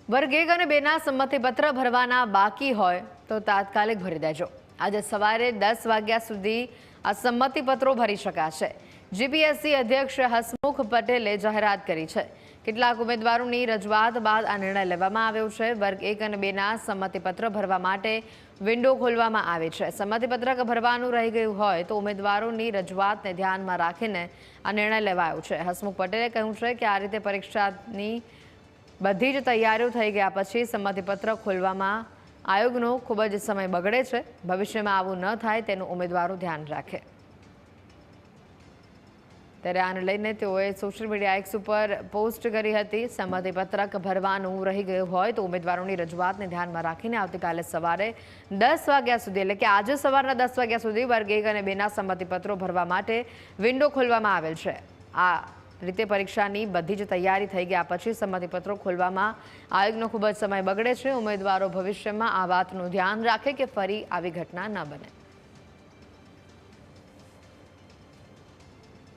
વર્ગ 1 અને 2ના સંમતિપત્ર ભરવાના બાકી હોય તો તાત્કાલિક ભરી દેજો। આજે સવારે 10 વાગ્યા સુધી આ સંમતિપત્રો ભરી શકાશે। જીપીએસસી અધ્યક્ષ હસમુખ પટેલે જાહેરાત કરી છે। કેટલાક ઉમેદવારોની રજૂઆત બાદ આ નિર્ણય લેવામાં આવ્યો છે। વર્ગ 1 અને 2ના સંમતિપત્ર ભરવા માટે વિન્ડો ખોલવામાં આવે છે। સંમતિપત્રક ભરવાનું રહી ગયું હોય તો ઉમેદવારોની રજૂઆતને ધ્યાનમાં રાખીને આ નિર્ણય લેવાયો છે। હસમુખ પટેલે કહ્યું છે કે આ રીતે પરીક્ષાની બધી જ તૈયારીઓ થઈ ગયા પછી સંમતિપત્ર ખોલવામાં આયોગનો ખૂબ જ સમય બગડે છે। ભવિષ્યમાં આવું ન થાય તેનું ઉમેદવારો ધ્યાન રાખે। ત્યારે આને લઈને તેઓએ સોશિયલ મીડિયા એક્સ ઉપર પોસ્ટ કરી હતી। સંમતિપત્રક ભરવાનું રહી ગયું હોય તો ઉમેદવારોની રજૂઆતને ધ્યાનમાં રાખીને આવતીકાલે સવારે 10 વાગ્યા સુધી એટલે કે આજે સવારના 10 વાગ્યા સુધી વર્ગ 1 અને 2ના સંમતિપત્રો ભરવા માટે વિન્ડો ખોલવામાં આવેલ છે। આ રીતે પરીક્ષાની બધી જ તૈયારી થઈ ગયા પછી સંમતિપત્રો ખોલવામાં આયોગનો ખૂબ જ સમય બગડે છે। ઉમેદવારો ભવિષ્યમાં આ વાતનું ધ્યાન રાખે કે ફરી આવી ઘટના ન બને।